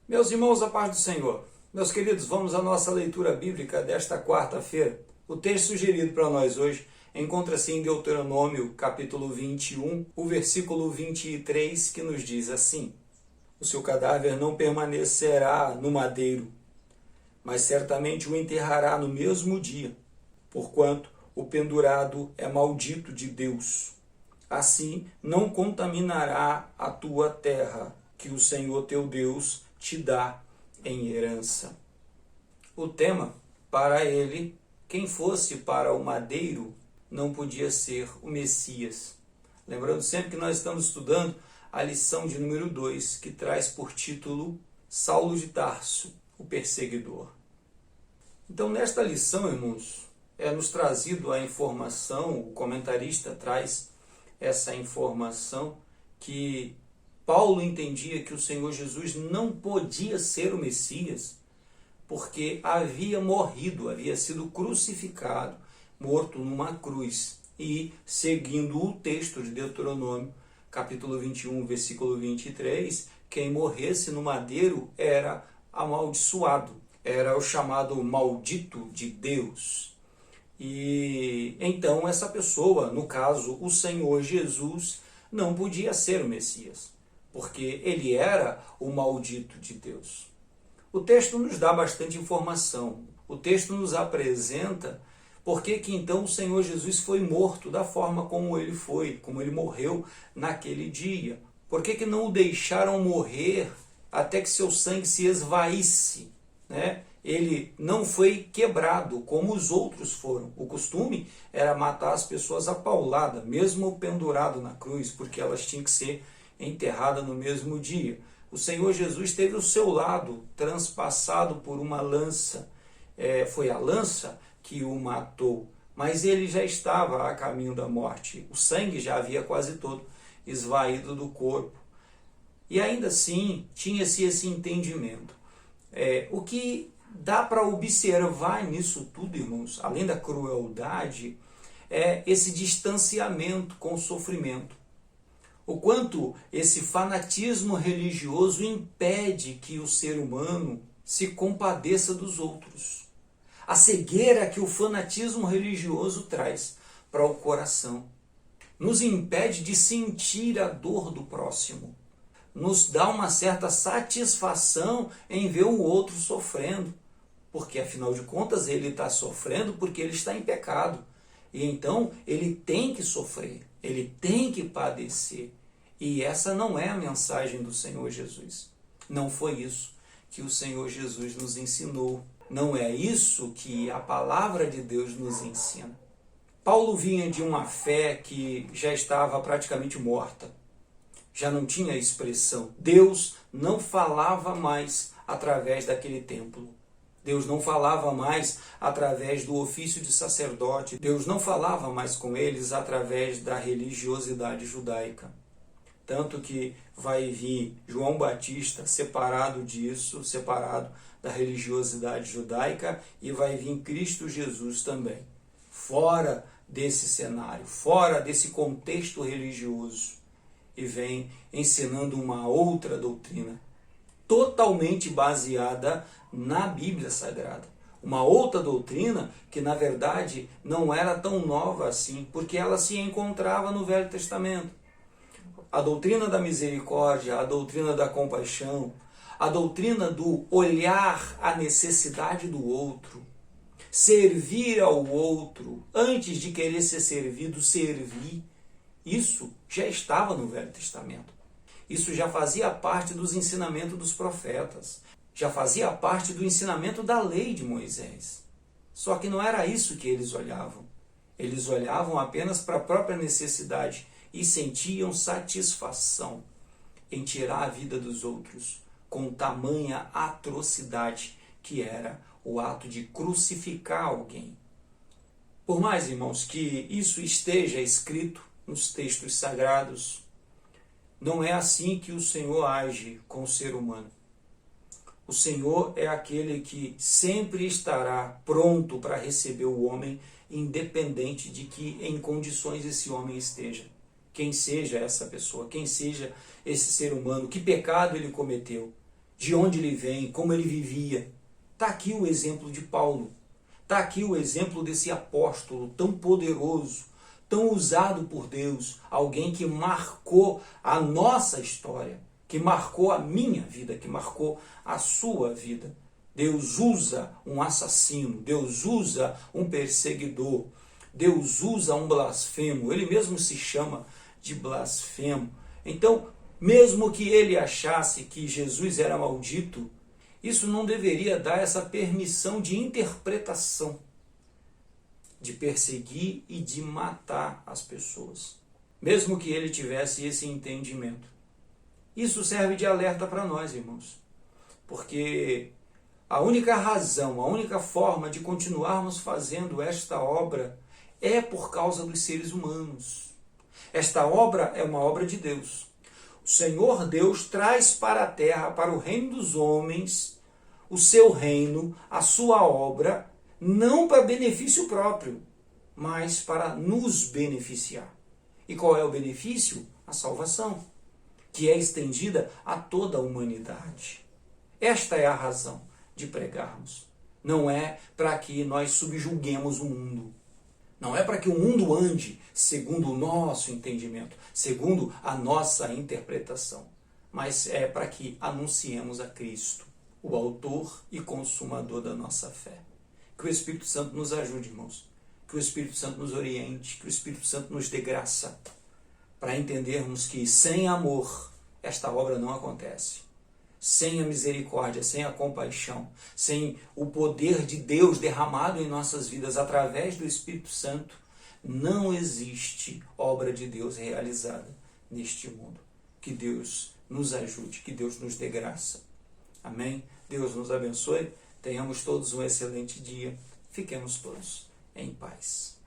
Meus irmãos, a paz do Senhor. Meus queridos, vamos à nossa leitura bíblica desta quarta-feira. O texto sugerido para nós hoje encontra-se em Deuteronômio, capítulo 21, o versículo 23, que nos diz assim: O seu cadáver não permanecerá no madeiro, mas certamente o enterrará no mesmo dia, porquanto o pendurado é maldito de Deus. Assim não contaminará a tua terra, que o Senhor teu Deus te dá em herança. O tema, para ele, quem fosse para o madeiro, não podia ser o Messias. Lembrando sempre que nós estamos estudando a lição de número 2, que traz por título Saulo de Tarso, o perseguidor. Então, nesta lição, irmãos, nos trazido a informação, o comentarista traz essa informação que Paulo entendia que o Senhor Jesus não podia ser o Messias porque havia morrido, havia sido crucificado, morto numa cruz. E, seguindo o texto de Deuteronômio, capítulo 21, versículo 23, quem morresse no madeiro era amaldiçoado, era o chamado maldito de Deus. E então essa pessoa, no caso o Senhor Jesus, não podia ser o Messias, porque ele era o maldito de Deus. O texto nos dá bastante informação. O texto nos apresenta por que então o Senhor Jesus foi morto da forma como ele foi, como ele morreu naquele dia. Por que não o deixaram morrer até que seu sangue se esvaísse, né? Ele não foi quebrado como os outros foram. O costume era matar as pessoas à paulada, mesmo pendurado na cruz, porque elas tinham que ser enterradas no mesmo dia. O Senhor Jesus teve o seu lado transpassado por uma lança. Foi a lança que o matou, mas ele já estava a caminho da morte. O sangue já havia quase todo esvaído do corpo. E ainda assim, tinha-se esse entendimento. O que dá para observar nisso tudo, irmãos, além da crueldade, é esse distanciamento com o sofrimento. O quanto esse fanatismo religioso impede que o ser humano se compadeça dos outros. A cegueira que o fanatismo religioso traz para o coração nos impede de sentir a dor do próximo. Nos dá uma certa satisfação em ver o outro sofrendo, porque afinal de contas ele está sofrendo porque ele está em pecado, e então ele tem que sofrer, ele tem que padecer. E essa não é a mensagem do Senhor Jesus. Não foi isso que o Senhor Jesus nos ensinou. Não é isso que a palavra de Deus nos ensina. Paulo vinha de uma fé que já estava praticamente morta. Já não tinha expressão. Deus não falava mais através daquele templo. Deus não falava mais através do ofício de sacerdote. Deus não falava mais com eles através da religiosidade judaica. Tanto que vai vir João Batista separado disso, separado da religiosidade judaica, e vai vir Cristo Jesus também. Fora desse cenário, fora desse contexto religioso. E vem ensinando uma outra doutrina, totalmente baseada na Bíblia Sagrada. Uma outra doutrina que, na verdade, não era tão nova assim, porque ela se encontrava no Velho Testamento. A doutrina da misericórdia, a doutrina da compaixão, a doutrina do olhar a necessidade do outro, servir ao outro, antes de querer ser servido, servir. Isso já estava no Velho Testamento. Isso já fazia parte dos ensinamentos dos profetas. Já fazia parte do ensinamento da lei de Moisés. Só que não era isso que eles olhavam. Eles olhavam apenas para a própria necessidade e sentiam satisfação em tirar a vida dos outros com tamanha atrocidade que era o ato de crucificar alguém. Por mais, irmãos, que isso esteja escrito nos textos sagrados, não é assim que o Senhor age com o ser humano. O Senhor é aquele que sempre estará pronto para receber o homem, independente de que em condições esse homem esteja. Quem seja essa pessoa, quem seja esse ser humano, que pecado ele cometeu. de onde ele vem, como ele vivia. Está aqui o exemplo de Paulo. Está aqui o exemplo desse apóstolo tão poderoso, tão usado por Deus, alguém que marcou a nossa história, que marcou a minha vida, que marcou a sua vida. Deus usa um assassino, Deus usa um perseguidor, Deus usa um blasfemo, ele mesmo se chama de blasfemo. Então, mesmo que ele achasse que Jesus era maldito, isso não deveria dar essa permissão de interpretação, de perseguir e de matar as pessoas, mesmo que ele tivesse esse entendimento. Isso serve de alerta para nós, irmãos, porque a única razão, a única forma de continuarmos fazendo esta obra é por causa dos seres humanos. Esta obra é uma obra de Deus. O Senhor Deus traz para a terra, para o reino dos homens, o seu reino, a sua obra, não para benefício próprio, mas para nos beneficiar. E qual é o benefício? A salvação, que é estendida a toda a humanidade. Esta é a razão de pregarmos. Não é para que nós subjuguemos o mundo. Não é para que o mundo ande segundo o nosso entendimento, segundo a nossa interpretação, mas é para que anunciemos a Cristo, o autor e consumador da nossa fé. Que o Espírito Santo nos ajude, irmãos. Que o Espírito Santo nos oriente, que o Espírito Santo nos dê graça para entendermos que sem amor esta obra não acontece. Sem a misericórdia, sem a compaixão, sem o poder de Deus derramado em nossas vidas através do Espírito Santo, não existe obra de Deus realizada neste mundo. Que Deus nos ajude, que Deus nos dê graça. Amém? Deus nos abençoe. Tenhamos todos um excelente dia. Fiquemos todos em paz.